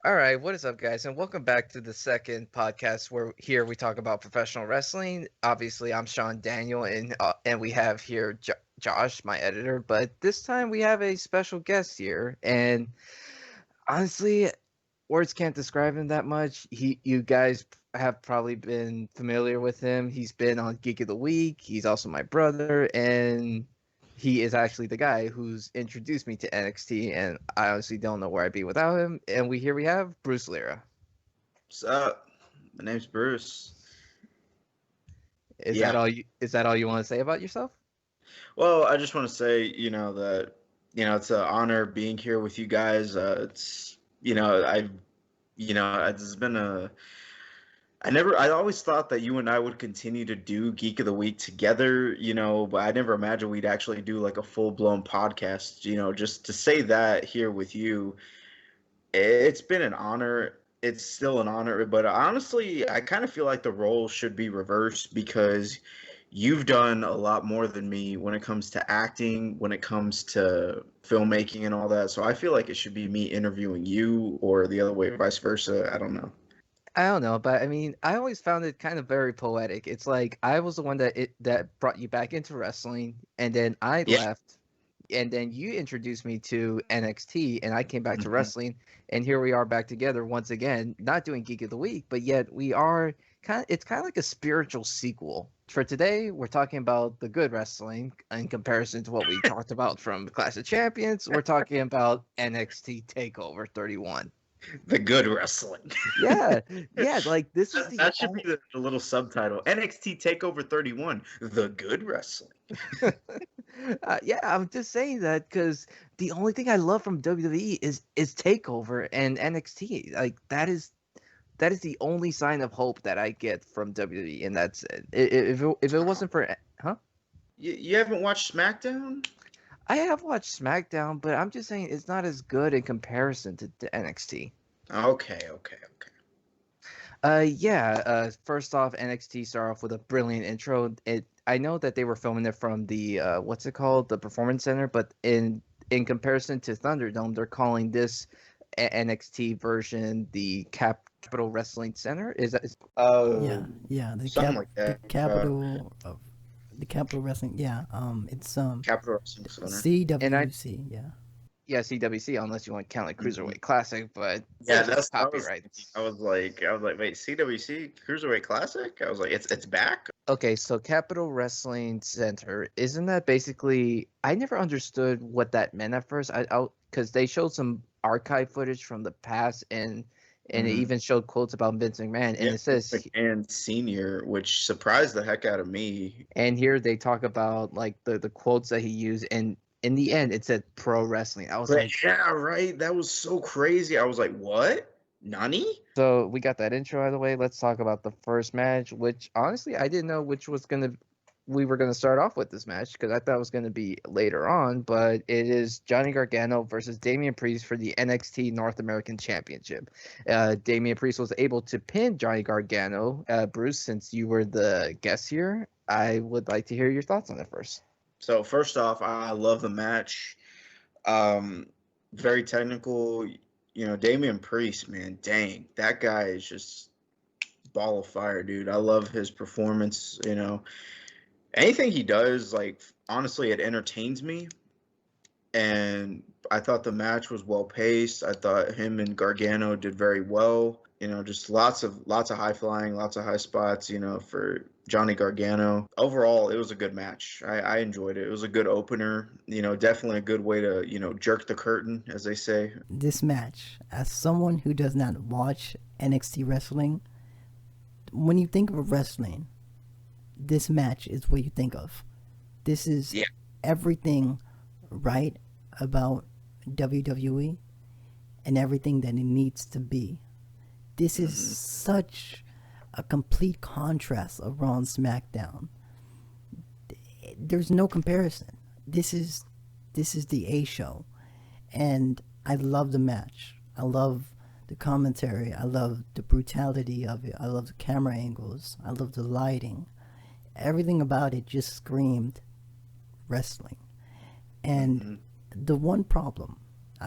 All right, what is up, guys, and welcome back to the second podcast where here we talk about professional wrestling. Obviously, I'm Sean Daniel, and we have here Josh, my editor. But this time we have a special guest here, and honestly, words can't describe him that much. You guys have probably been familiar with him. He's been on Geek of the Week. He's also my brother, and he is actually the guy who's introduced me to NXT. And I honestly don't know where I'd be without him. And we have Bruce Lira. What's up? My name's Bruce. Is that Yeah. all you? Is that all you want to say about yourself? Well, I just want to say, that it's an honor being here with you guys. It's it's been a. I always thought that you and I would continue to do Geek of the Week together, but I never imagined we'd actually do like a full blown podcast. Just to say that here with you, it's been an honor. It's still an honor, but honestly, I kind of feel like the role should be reversed because you've done a lot more than me when it comes to acting, when it comes to filmmaking and all that. So I feel like it should be me interviewing you or the other way, vice versa. I don't know. I don't know, but I mean, I always found it kind of very poetic. It's like I was the one that brought you back into wrestling, and then I Yeah. left, and then you introduced me to NXT, and I came back to Mhm. wrestling, and here we are back together once again, not doing Geek of the Week, but yet we are it's kind of like a spiritual sequel. For today, we're talking about the good wrestling in comparison to what we talked about from Clash of Champions. We're talking about NXT Takeover 31. The good wrestling. Yeah, yeah, like this is the That should be the little subtitle. NXT Takeover 31, the good wrestling. yeah, I'm just saying that because the only thing I love from WWE is Takeover and NXT. Like that is the only sign of hope that I get from WWE, and that's it. If it wasn't for huh, You haven't watched SmackDown? I have watched SmackDown, but I'm just saying it's not as good in comparison to NXT. Okay, okay, okay. Yeah. First off, NXT started off with a brilliant intro. I know that they were filming it from the what's it called, the Performance Center, but in comparison to Thunderdome, they're calling this NXT version the Capital Wrestling Center. Yeah, Oh, yeah, something like the that. capital of the capital wrestling. Yeah, it's Capital Wrestling Center. And I CWC. Yeah, yeah, CWC, unless you want to count like Mhm. Cruiserweight Classic, but Yeah, there's no that's what I was thinking. copyrights. I was like, wait, CWC Cruiserweight Classic? I was like, it's back. Okay, so Capital Wrestling Center, isn't that basically? I never understood what that meant at first. Because they showed some archive footage from the past, and it Hmm. even showed quotes about Vince McMahon, and Yeah, it Vince says, McMahon Senior, which surprised the heck out of me. and here they talk about like the quotes that he used, and in the end, it said pro wrestling. I was But like, yeah, right. That was so crazy. I was like, what? Nani? so we got that intro out of the way. Let's talk about the first match, which honestly I didn't know which was gonna we were gonna start off with this match because I thought it was gonna be later on, but it is Johnny Gargano versus Damian Priest for the NXT North American Championship. Damian Priest was able to pin Johnny Gargano. Bruce, since you were the guest here, I would like to hear your thoughts on it first. So first off, I love the match. Um, very technical. Damian Priest, man, dang, that guy is just ball of fire, dude. I love his performance. Anything he does, like honestly, it entertains me. And I thought the match was well paced. I thought him and Gargano did very well. Just lots of high flying, lots of high spots. For Johnny Gargano. Overall, it was a good match. I enjoyed it. It was a good opener. Definitely a good way to jerk the curtain, as they say. this match. As someone who does not watch NXT wrestling, when you think of wrestling, this match is what you think of. This is Yeah. everything right about WWE and everything that it needs to be. This is Mhm. such a complete contrast of Raw and SmackDown. There's no comparison. This is the A show, and I love the match. I love the commentary. I love the brutality of it. I love the camera angles. I love the lighting. Everything about it just screamed wrestling. And Mhm. the one problem,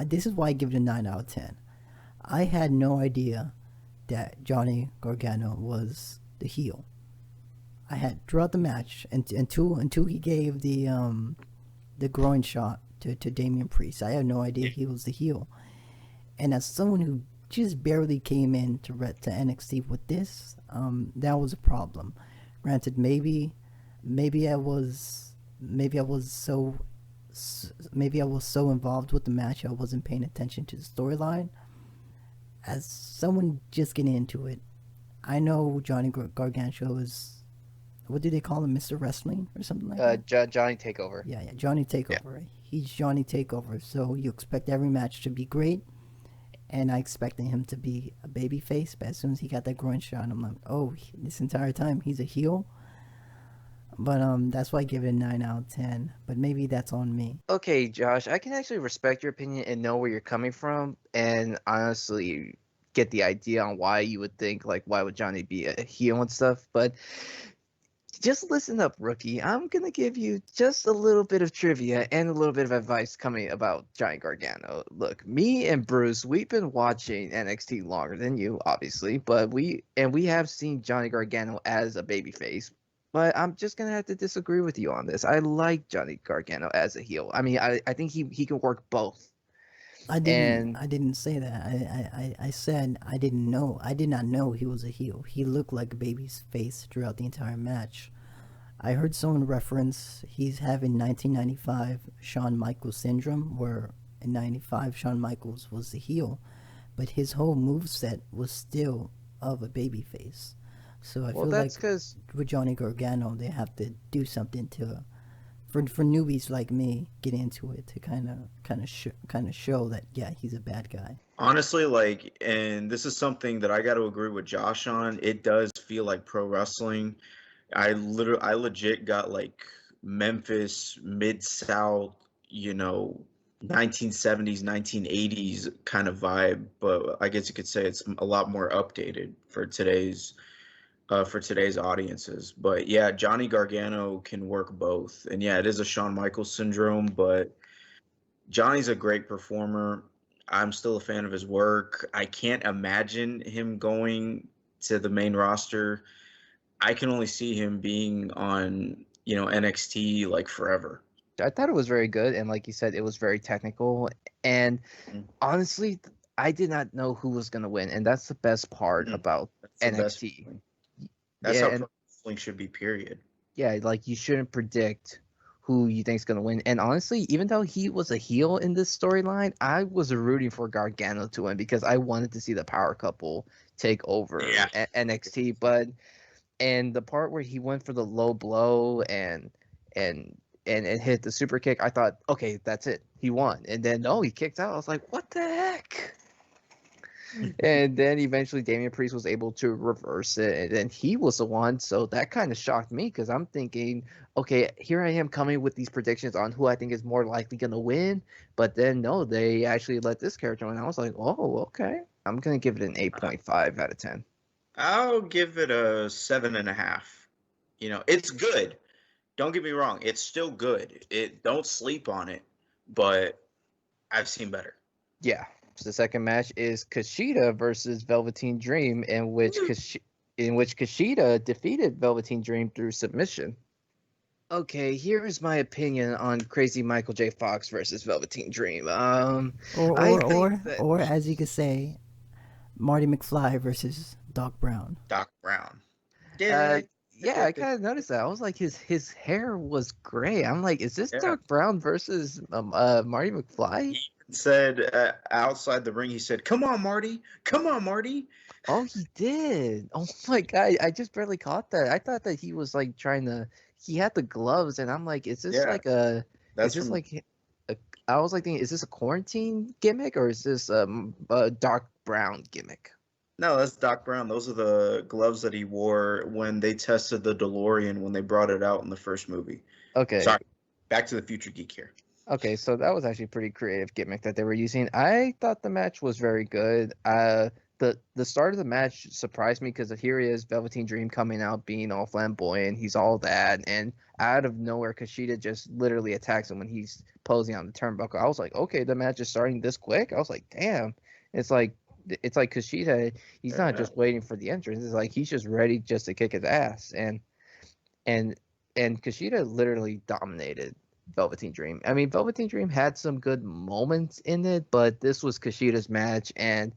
this is why I give it a 9 out of 10. I had no idea that Johnny Gargano was the heel. I had throughout the match until he gave the groin shot to Damian Priest. I had no idea he was the heel. And as someone who just barely came in to NXT with this, that was a problem. Granted, maybe I was so involved with the match I wasn't paying attention to the storyline. As someone just getting into it, I know Johnny Gargano is, what do they call him, Mr. Wrestling or something like that? Johnny Takeover. Yeah, Johnny Takeover. Yeah. He's Johnny Takeover, so you expect every match to be great, and I expected him to be a baby face, but as soon as he got that groin shot, I'm like, oh, this entire time he's a heel? But that's why I give it a 9 out of 10, but maybe that's on me. Okay, Josh, I can actually respect your opinion and know where you're coming from, and honestly get the idea on why you would think, like, why would Johnny be a heel and stuff, but just listen up, rookie. I'm going to give you just a little bit of trivia and a little bit of advice coming about Johnny Gargano. Look, me and Bruce, we've been watching NXT longer than you, obviously, but we have seen Johnny Gargano as a babyface. But I'm just going to have to disagree with you on this. I like Johnny Gargano as a heel. I mean, I think he can work both. I didn't say that. I said I didn't know. I did not know he was a heel. He looked like a baby's face throughout the entire match. I heard someone reference he's having 1995 Shawn Michaels syndrome, where in 95 Shawn Michaels was the heel, but his whole moveset was still of a baby face. So I feel like with Johnny Gargano, they have to do something to, for newbies like me, get into it to kind of show that, yeah, he's a bad guy. Honestly, like, and this is something that I got to agree with Josh on. It does feel like pro wrestling. I legit got like Memphis, Mid-South, 1970s, 1980s kind of vibe, but I guess you could say it's a lot more updated for today's audiences. But yeah, Johnny Gargano can work both. And yeah, it is a Shawn Michaels syndrome, but Johnny's a great performer. I'm still a fan of his work. I can't imagine him going to the main roster. I can only see him being on, NXT like forever. I thought it was very good, and like you said, it was very technical. And honestly, I did not know who was going to win, and that's the best part about NXT. That's how pro wrestling should be, period. Yeah, like you shouldn't predict who you think's going to win. And honestly, even though he was a heel in this storyline, I was rooting for Gargano to win because I wanted to see the power couple take over NXT. And the part where he went for the low blow and hit the super kick, I thought, okay, that's it. He won. And then, no, he kicked out. I was like, what the heck? And then eventually Damian Priest was able to reverse it, and then he was the one. So that kind of shocked me because I'm thinking, okay, here I am coming with these predictions on who I think is more likely going to win. But then, no, they actually let this character win. I was like, oh, okay. I'm going to give it an 8.5 out of 10. I'll give it a 7.5. It's good. Don't get me wrong. It's still good. Don't sleep on it, but I've seen better. Yeah. So the second match is Kushida versus Velveteen Dream, in which Kushida defeated Velveteen Dream through submission. Okay, here is my opinion on Crazy Michael J. Fox versus Velveteen Dream. Or as you could say, Marty McFly versus Doc Brown. Doc Brown. Yeah, I kind of noticed that. I was like, his hair was gray. I'm like, is this Doc Brown versus Marty McFly? Said outside the ring, he said, come on Marty, Oh, he did. Oh my god, I just barely caught that. I thought that he was like he had the gloves, and I'm like, is this I was like thinking, is this a quarantine gimmick or is this a Doc Brown gimmick? No, that's Doc Brown. Those are the gloves that he wore when they tested the DeLorean when they brought it out in the first movie. Okay, sorry, Back to the Future geek here. Okay, so that was actually a pretty creative gimmick that they were using. I thought the match was very good. The start of the match surprised me because here he is, Velveteen Dream coming out being all flamboyant. He's all that, and out of nowhere, Kushida just literally attacks him when he's posing on the turnbuckle. I was like, okay, the match is starting this quick. I was like, damn. It's like It's like Kushida, he's not just waiting for the entrance. It's like he's just ready just to kick his ass. And and Kushida literally dominated Velveteen Dream. I mean, Velveteen Dream had some good moments in it, but this was Kushida's match, and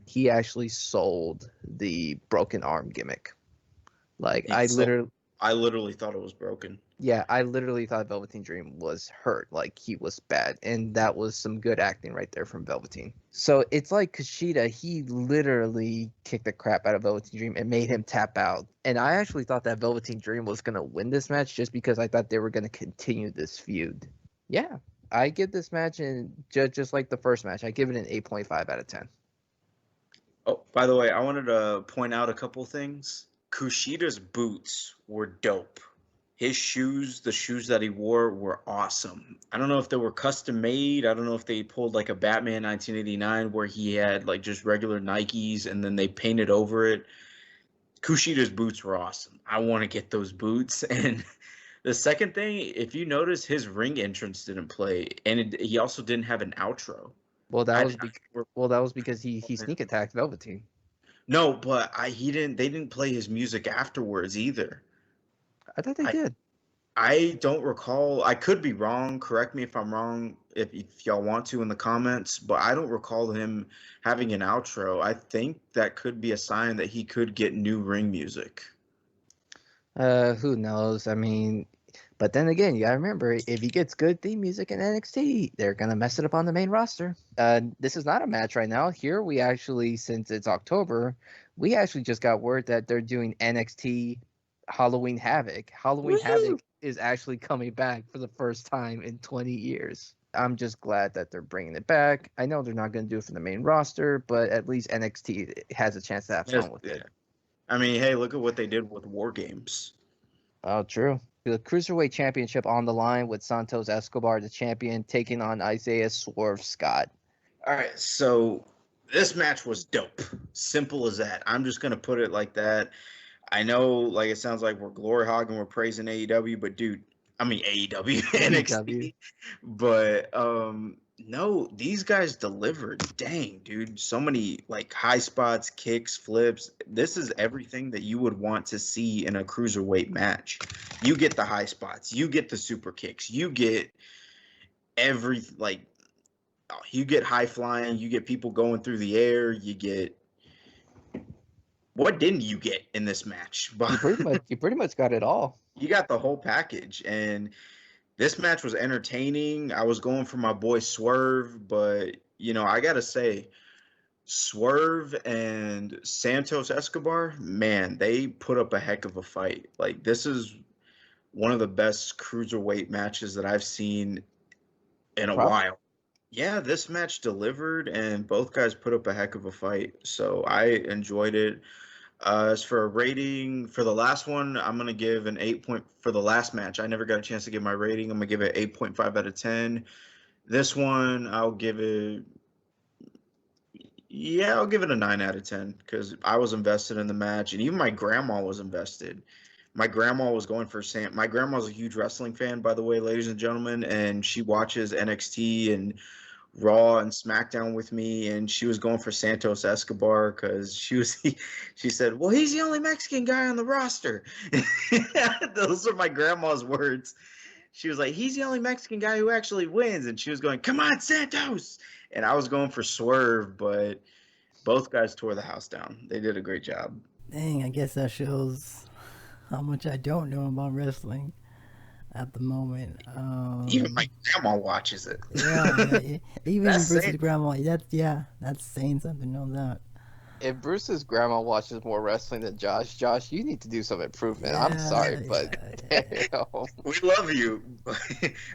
he actually sold the broken arm gimmick. Like I literally thought it was broken. Yeah, I literally thought Velveteen Dream was hurt, like he was bad, and that was some good acting right there from Velveteen. So it's like Kushida, he literally kicked the crap out of Velveteen Dream and made him tap out. And I actually thought that Velveteen Dream was going to win this match just because I thought they were going to continue this feud. Yeah, I give this match, and just like the first match, I give it an 8.5 out of 10. Oh, by the way, I wanted to point out a couple things. Kushida's boots were dope. His shoes, the shoes that he wore, were awesome. I don't know if they were custom made. I don't know if they pulled like a Batman 1989 where he had like just regular Nikes and then they painted over it. Kushida's boots were awesome. I want to get those boots. And the second thing, if you notice, his ring entrance didn't play, and he also didn't have an outro. Well, that was because he sneak attacked Velveteen. No, but they didn't play his music afterwards either. I thought they did. I don't recall. I could be wrong. Correct me if I'm wrong, if y'all want to in the comments, but I don't recall him having an outro. I think that could be a sign that he could get new ring music. Who knows? I mean, but then again, you gotta remember, if he gets good theme music in NXT, they're gonna mess it up on the main roster. This is not a match right now. Here we actually, since it's October, we actually just got word that they're doing NXT Halloween Havoc. Havoc is actually coming back for the first time in 20 years. I'm just glad that they're bringing it back. I know they're not going to do it for the main roster, but at least NXT has a chance to have fun with it. I mean, hey, look at what they did with War Games. Oh, true. The Cruiserweight Championship on the line with Santos Escobar, the champion, taking on Isaiah Swerve Scott. All right, so this match was dope. Simple as that. I'm just going to put it like that. I know, like, it sounds like we're glory hogging, we're praising AEW, but dude, I mean AEW, NXT. But no, these guys delivered. Dang, dude, so many like high spots, kicks, flips. This is everything that you would want to see in a cruiserweight match. You get the high spots, you get the super kicks, you get you get high flying, you get people going through the air, you get. What didn't you get in this match? You pretty much got it all. You got the whole package, and this match was entertaining. I was going for my boy Swerve, but I gotta say, Swerve and Santos Escobar, man, they put up a heck of a fight. Like, this is one of the best cruiserweight matches that I've seen in a while. Yeah, this match delivered, and both guys put up a heck of a fight. So I enjoyed it. As for a rating, for the last one, I'm going to give an 8 point. For the last match, I never got a chance to give my rating. I'm going to give it 8.5 out of 10. This one, I'll give it a 9 out of 10 because I was invested in the match, and even my grandma was invested. My grandma was going for my grandma's a huge wrestling fan, by the way, ladies and gentlemen, and she watches NXT and Raw and SmackDown with me, and she was going for Santos Escobar because she said, well, he's the only Mexican guy on the roster. Those are my grandma's words. She was like, he's the only Mexican guy who actually wins, and she was going, come on, Santos. And I was going for Swerve, but both guys tore the house down. They did a great job. Dang, I guess that shows how much I don't know about wrestling at the moment. Even my grandma watches it. Yeah. Even Bruce's grandma. That's saying something. Know that. If Bruce's grandma watches more wrestling than Josh, you need to do some improvement. I'm sorry, but we love you,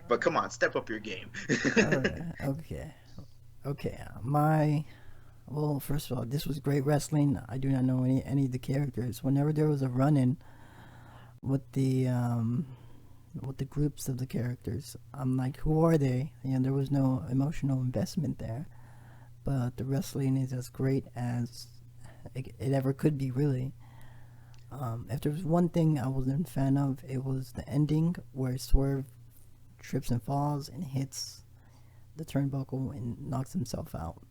but come on, step up your game. Okay. Well, first of all, this was great wrestling. I do not know any of the characters. Whenever there was a run-in with the groups of the characters, I'm like, who are they? And there was no emotional investment there. But the wrestling is as great as it ever could be, really. If there was one thing I wasn't a fan of, it was the ending where Swerve trips and falls and hits the turnbuckle and knocks himself out.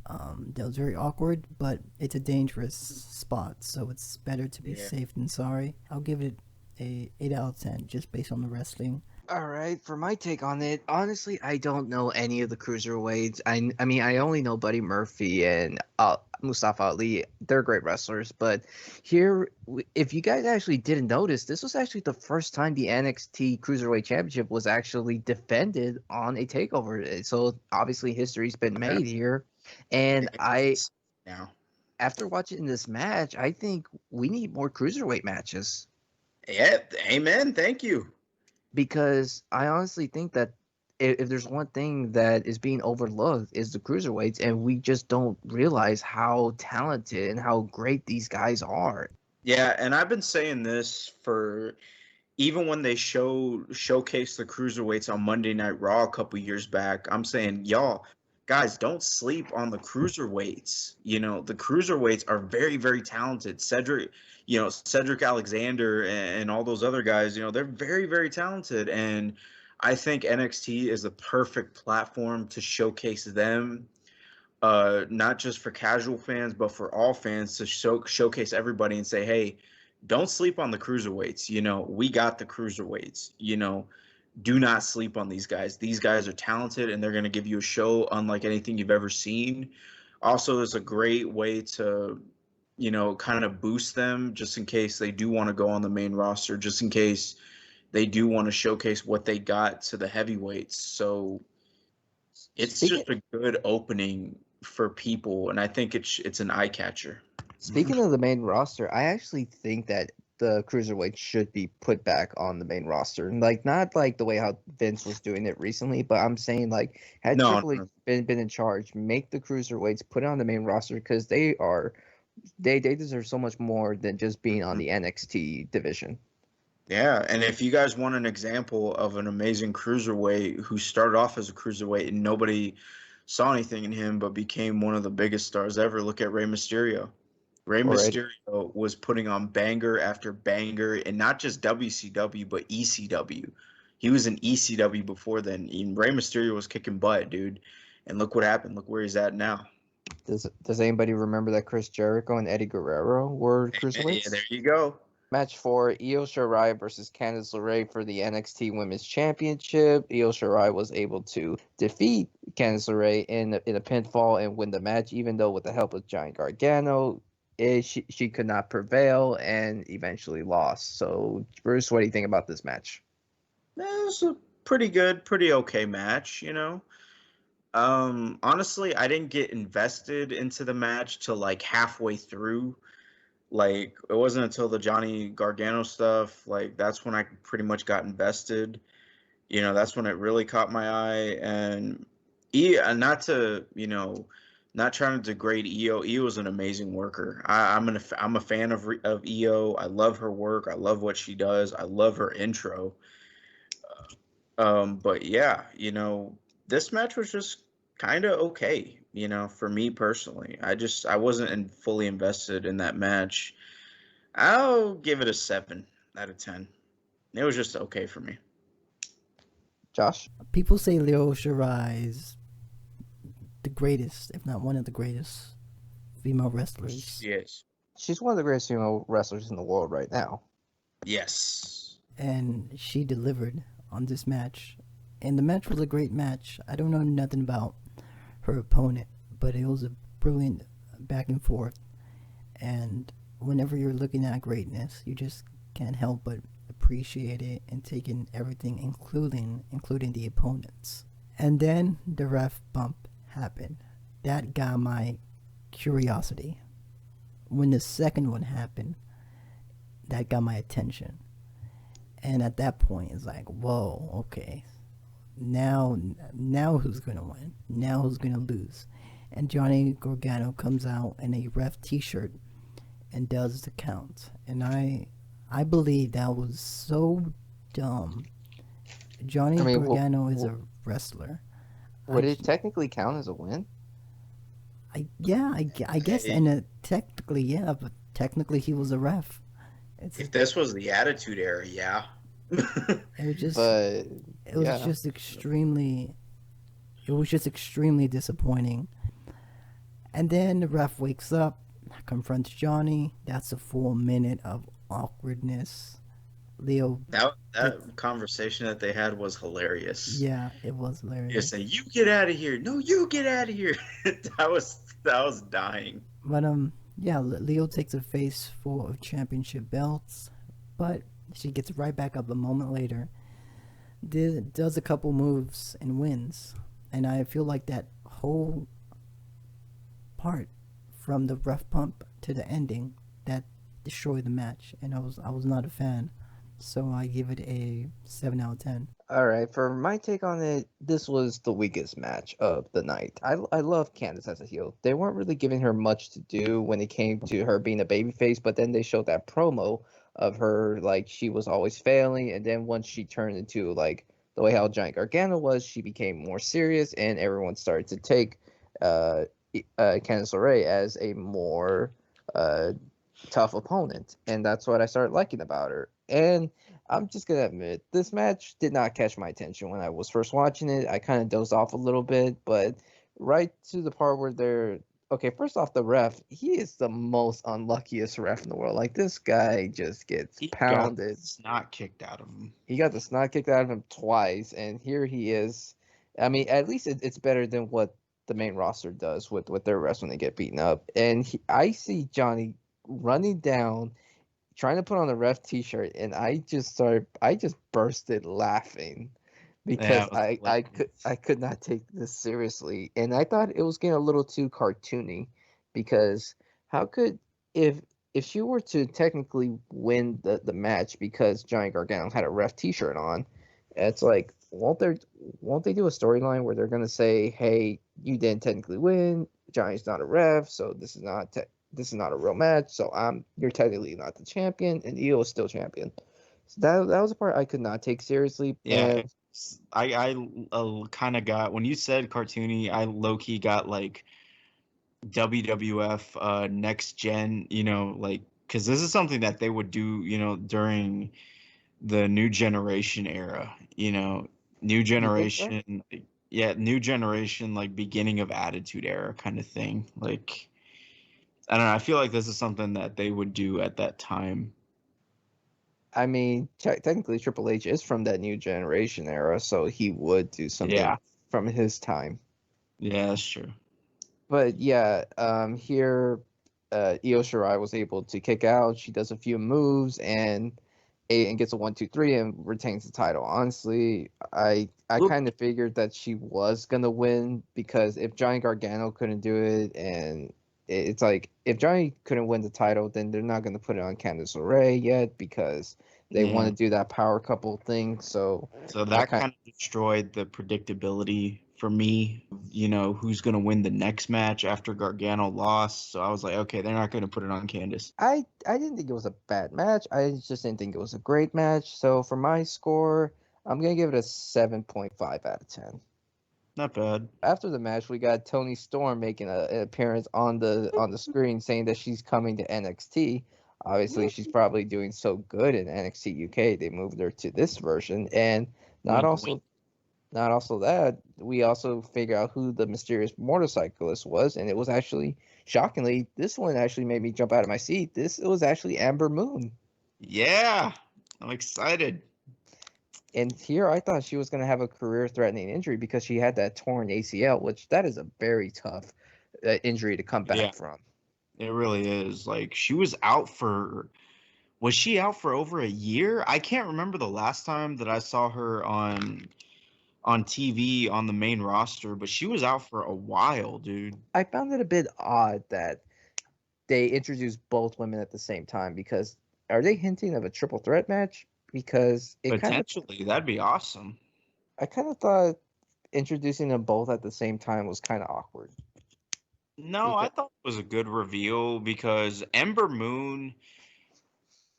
That was very awkward, but it's a dangerous spot, so it's better to be Yeah. safe than sorry. I'll give it a 8 out of 10 just based on the wrestling. All right, for my take on it, honestly, I don't know any of the cruiserweights. I mean, I only know Buddy Murphy and Mustafa Ali. They're great wrestlers, but here, if you guys actually didn't notice, this was actually the first time the NXT Cruiserweight Championship was actually defended on a takeover. So obviously, history's been made here, and now. after watching this match, I think we need more cruiserweight matches. Yeah, amen. Thank you. Because I honestly think that if there's one thing that is being overlooked is the cruiserweights, and we just don't realize how talented and how great these guys are. Yeah, and I've been saying this for even when they showcase the cruiserweights on Monday Night Raw a couple years back. I'm saying, y'all, guys, don't sleep on the cruiserweights. You know, the cruiserweights are very, very talented. Cedric Alexander and all those other guys, they're very, very talented. And I think NXT is the perfect platform to showcase them, not just for casual fans, but for all fans, to showcase everybody and say, hey, don't sleep on the cruiserweights. We got the cruiserweights. Do not sleep on these guys. These guys are talented, and they're going to give you a show unlike anything you've ever seen. Also, it's a great way to, kind of boost them just in case they do want to go on the main roster, just in case they do want to showcase what they got to the heavyweights. So it's just a good opening for people, and I think it's an eye catcher. Speaking of the main roster, I actually think that the cruiserweight should be put back on the main roster. Like, not like the way how Vince was doing it recently, but I'm saying, like, had Triple H been in charge, make the cruiserweights, put it on the main roster, because they deserve so much more than just being on the NXT division. Yeah, and if you guys want an example of an amazing cruiserweight who started off as a cruiserweight and nobody saw anything in him but became one of the biggest stars ever, look at Rey Mysterio. Rey Mysterio was putting on banger after banger, and not just WCW, but ECW. He was in ECW before then. And Rey Mysterio was kicking butt, dude. And look what happened. Look where he's at now. Does anybody remember that Chris Jericho and Eddie Guerrero were cruiserweights? Yeah, there you go. Match 4, Io Shirai versus Candice LeRae for the NXT Women's Championship. Io Shirai was able to defeat Candice LeRae in a pinfall and win the match, even though with the help of Giant Gargano, she could not prevail and eventually lost. So, Bruce, what do you think about this match? It was a pretty good, pretty okay match, Honestly, I didn't get invested into the match till like halfway through. Like, it wasn't until the Johnny Gargano stuff, like, that's when I pretty much got invested. That's when it really caught my eye. And not trying to degrade Io. Io is an amazing worker. I'm a fan of Io. I love her work. I love what she does. I love her intro. But yeah, this match was just kind of okay, for me personally. I wasn't fully invested in that match. I'll give it a 7 out of 10. It was just okay for me. Josh? People say Io Shirai is the greatest, if not one of the greatest female wrestlers. Yes. She's one of the greatest female wrestlers in the world right now. Yes. And she delivered on this match. And the match was a great match. I don't know nothing about her opponent, but it was a brilliant back and forth. And whenever you're looking at greatness, you just can't help but appreciate it and take in everything, including the opponents. And then the ref bump happened. That got my curiosity. When the second one happened, that got my attention. And at that point, it's like, whoa, okay. Now who's going to win? Now who's going to lose? And Johnny Gargano comes out in a ref t-shirt and does the count. And I believe that was so dumb. Johnny Gargano is a wrestler. Would it technically count as a win? I guess, and technically, yeah, but technically he was a ref. If this was the Attitude Era, yeah. It was just, but it was just extremely disappointing. And then the ref wakes up, confronts Johnny. That's a full minute of awkwardness. Leo That gets, conversation that they had was hilarious. yeah, it was You hilarious. say, "You get out of here!" No, you get out of here. that was dying. But yeah, Leo takes a face full of championship belts, but she gets right back up a moment later. Does a couple moves and wins, and I feel like that whole part from the ref pump to the ending that destroyed the match, and I was not a fan. So I give it a 7 out of 10. All right, for my take on it, this was the weakest match of the night. I love Candice as a heel. They weren't really giving her much to do when it came to her being a babyface, but then they showed that promo of her like she was always failing, and then once she turned into like the way how Giant Gargano was, she became more serious, and everyone started to take Candice LeRae as a more tough opponent, and that's what I started liking about her. And I'm just gonna admit, this match did not catch my attention when I was first watching it. I kind of dozed off a little bit, but right to the part where they're okay. First off, the ref, he is the most unluckiest ref in the world. Like this guy just gets He got pounded. snot kicked out of him. He got the snot kicked out of him twice, and here he is. I mean, at least it's better than what the main roster does with their refs when they get beaten up. And I see Johnny running down, trying to put on a ref T-shirt, and I just bursted laughing because Yeah, it was I could not take this seriously, and I thought it was getting a little too cartoony because how could if she were to technically win the match because Johnny Gargano had a ref T-shirt on, it's like won't they do a storyline where they're gonna say, hey, you didn't technically win, Johnny's not a ref, so this is not a real match, so you're technically not the champion, and Io is still champion. So that was a part I could not take seriously. Yeah, And I kind of got when you said cartoony, I low key got like WWF next gen, like because this is something that they would do, during the new generation era, new you think so? generation, yeah, new generation, like beginning of Attitude Era kind of thing. Like I don't know, I feel like this is something that they would do at that time. I mean, technically Triple H is from that new generation era, so he would do something Yeah, from his time. yeah, that's true. But yeah, here Io Shirai was able to kick out. She does a few moves and gets a 1-2-3 and retains the title. Honestly, I Look, kind of figured that she was gonna win because if Johnny Gargano couldn't do it, and it's like if Johnny couldn't win the title, then they're not gonna put it on Candice LeRae yet because they want yeah. to do that power couple thing. So So I that kind kind of destroyed the predictability for me, who's going to win the next match after Gargano lost. So I was like, okay, they're not going to put it on Candice. I didn't think it was a bad match. I just didn't think it was a great match. So for my score, I'm gonna give it a 7.5 out of 10. Not bad. After the match, we got Toni Storm making an appearance on the screen, saying that she's coming to NXT. Obviously, she's probably doing so good in NXT UK, they moved her to this version. And not Wink, also wink. not also that, we also figure out who the mysterious motorcyclist was, and it was actually shockingly, this one actually made me jump out of my seat. It was actually Amber Moon. Yeah, I'm excited. And here I thought she was going to have a career-threatening injury because she had that torn ACL, which that is a very tough injury to come Yeah, back from. it really is. Like was she out for over a year? I can't remember the last time that I saw her on TV on the main roster, but she was out for a while, dude. I found it a bit odd that they introduced both women at the same time because are they hinting of a triple threat match? Because Potentially, that'd be awesome. I kind of thought introducing them both at the same time was kind of awkward. No, I Because thought it was a good reveal because Ember Moon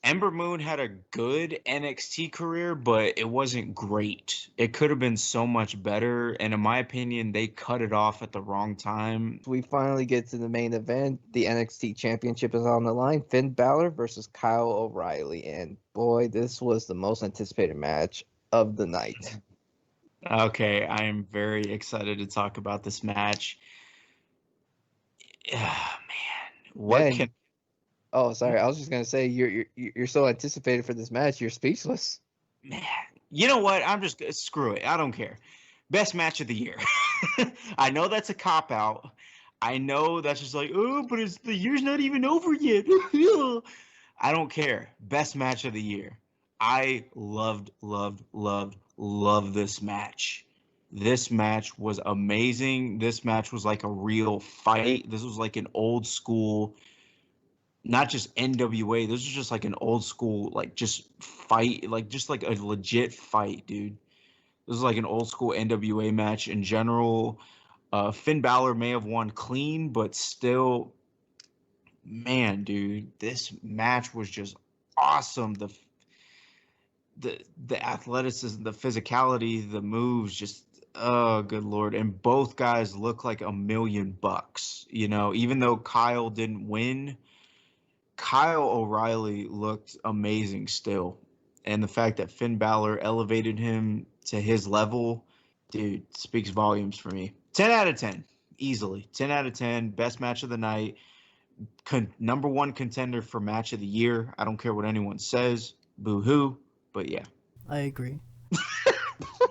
had a good NXT career, but it wasn't great. It could have been so much better, and in my opinion, they cut it off at the wrong time. we finally get to the main event. The NXT Championship is on the line. Finn Balor versus Kyle O'Reilly. And boy, this was the most anticipated match of the night. Okay, I am very excited to talk about this match. Man, what Man, can oh, sorry. I was just gonna say you're so anticipated for this match. You're speechless. man? You know what? I'm just screw it. I don't care. Best match of the year. I know that's a cop out. I know that's just like, oh, but it's the year's not even over yet. I don't care. Best match of the year. I loved this match. This match was amazing. This match was like a real fight. This was like an old school, not just NWA. This was just like an old school, like just fight, like just like a legit fight, dude. This is like an old school NWA match in general. Finn Balor may have won clean, but still, man, dude, this match was just awesome. The athleticism, the physicality, the moves, just oh, good lord! And both guys look like $1,000,000. You know, even though Kyle didn't win, Kyle O'Reilly looked amazing still. And the fact that Finn Balor elevated him to his level, dude, speaks volumes for me. 10 out of 10, easily. 10 out of 10, best match of the night. Number one contender for match of the year. I don't care what anyone says. Boo hoo. But yeah. I agree.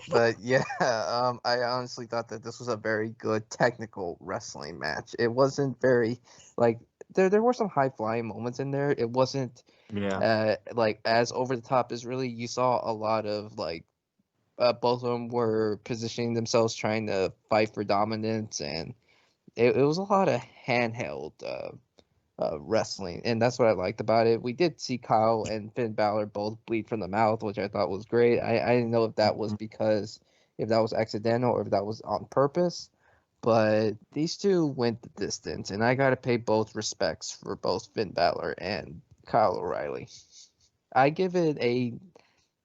But yeah, I honestly thought that this was a very good technical wrestling match. It wasn't very like there were some high flying moments in there. It wasn't like as over the top as really you saw a lot of like both of them were positioning themselves trying to fight for dominance, and it was a lot of handheld wrestling, and that's what I liked about it. We did see Kyle and Finn Balor both bleed from the mouth, which I thought was great. I didn't know if that was because if that was accidental or if that was on purpose, but these two went the distance, and I gotta pay both respects for both Finn Balor and Kyle O'Reilly. I give it a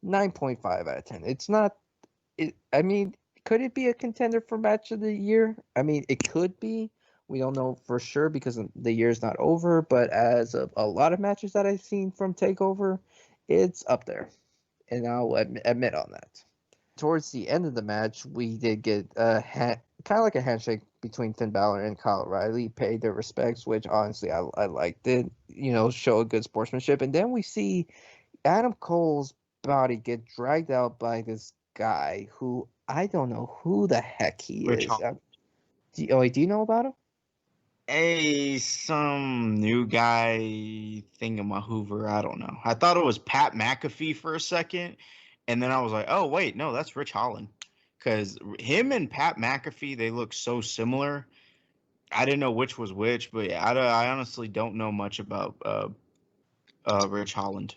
9.5 out of 10. It's not. I mean, could it be a contender for match of the year? I mean, it could be. We don't know for sure because the year's not over, but as of a lot of matches that I've seen from Takeover, it's up there, and I'll admit on that. Towards the end of the match, we did get kind of like a handshake between Finn Balor and Kyle O'Reilly, paid their respects, which honestly I liked it. You know, show a good sportsmanship, and then we see Adam Cole's body get dragged out by this guy who I don't know who the heck he Rich is. Holland. Do you know about him? Some new guy thingamahoover. I don't know. I thought it was Pat McAfee for a second, and then I was like, oh wait, no, that's Rich Holland, because him and Pat McAfee, they look so similar. I didn't know which was which, but yeah, I honestly don't know much about Rich Holland.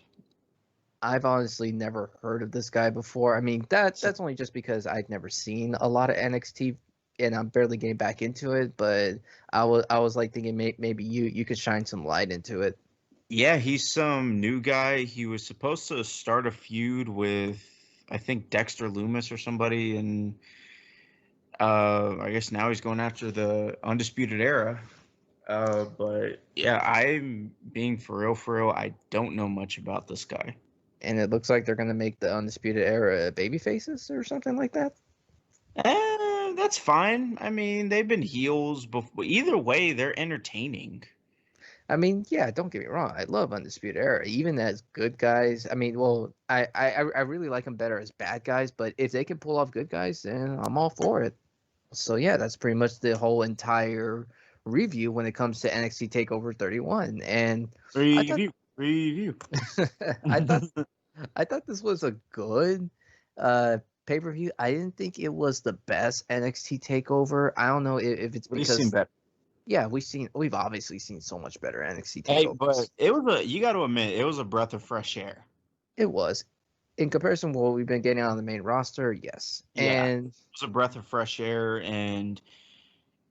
I've honestly never heard of this guy before. I mean, that's only just because I'd never seen a lot of NXT, and I'm barely getting back into it. But I was like thinking maybe you could shine some light into it. Yeah, he's some new guy. He was supposed to start a feud with, I think, Dexter Loomis or somebody, and I guess now he's going after the Undisputed Era. But yeah, I'm being for real. I don't know much about this guy. And it looks like they're gonna make the Undisputed Era baby faces or something like that. That's fine. I mean, they've been heels before. Either way, they're entertaining. I mean, yeah, don't get me wrong. I love Undisputed Era, even as good guys. I mean, well, I really like them better as bad guys, but if they can pull off good guys, then I'm all for it. So yeah, that's pretty much the whole entire review when it comes to NXT Takeover 31. And Review. I thought this was a good pay-per-view. I didn't think it was the best NXT Takeover. I don't know if it's because seen better. Yeah, we've obviously seen so much better NXT Hey, Takeovers. but it was you got to admit, it was a breath of fresh air. It was. In comparison to what we've been getting on the main roster, yes. Yeah, and it was a breath of fresh air, and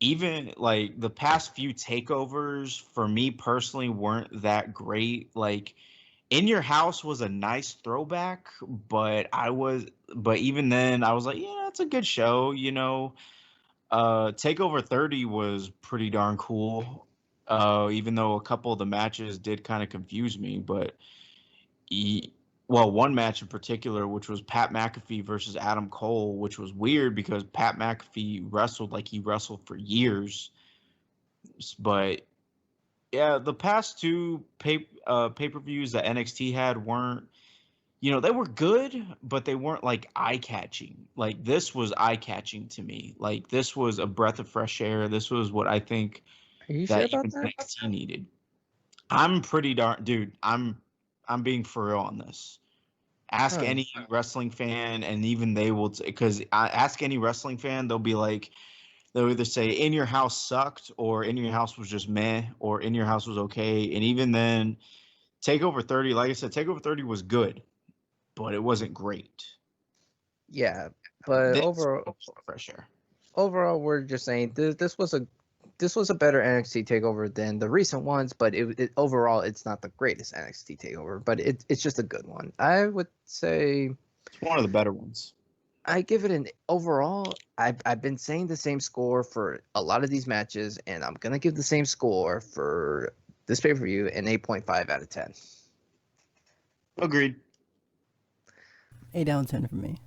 even like the past few takeovers for me personally weren't that great. Like In Your House was a nice throwback, but even then I was like, yeah, it's a good show, you know. Takeover 30 was pretty darn cool. Even though a couple of the matches did kind of confuse me, but one match in particular, which was Pat McAfee versus Adam Cole, which was weird because Pat McAfee wrestled like he wrestled for years. But yeah, the past two pay-per-views that NXT had weren't, they were good, but they weren't like eye-catching. Like this was eye-catching to me. Like this was a breath of fresh air. This was what I think Are you sure that about even that? NXT needed. I'm pretty darn, dude. I'm being for real on this. Ask Huh. any wrestling fan, and even they will, because ask any wrestling fan, they'll be like, they'll either say In Your House sucked, or In Your House was just meh, or In Your House was okay. And even then, Takeover 30, like I said, Takeover 30 was good, but it wasn't great. Yeah, but This fresh air. overall, we're just saying this was a better NXT takeover than the recent ones, but overall it's not the greatest NXT takeover, but it's just a good one. I would say It's one of the better ones. I give it an overall. I've been saying the same score for a lot of these matches, and I'm gonna give the same score for this pay-per-view, an 8.5 out of 10. Agreed. 8 out of 10 for me.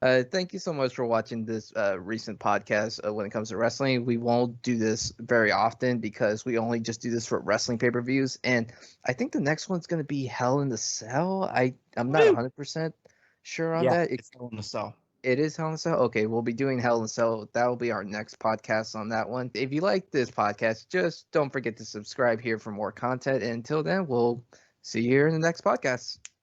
Thank you so much for watching this recent podcast. When it comes to wrestling, we won't do this very often because we only just do this for wrestling pay-per-views, and I think the next one's gonna be Hell in the Cell. I'm not 100% sure on that. It's Hell in the Cell. It is Hell in a Cell? Okay, we'll be doing Hell in a Cell. That will be our next podcast on that one. If you like this podcast, just don't forget to subscribe here for more content. And until then, we'll see you here in the next podcast.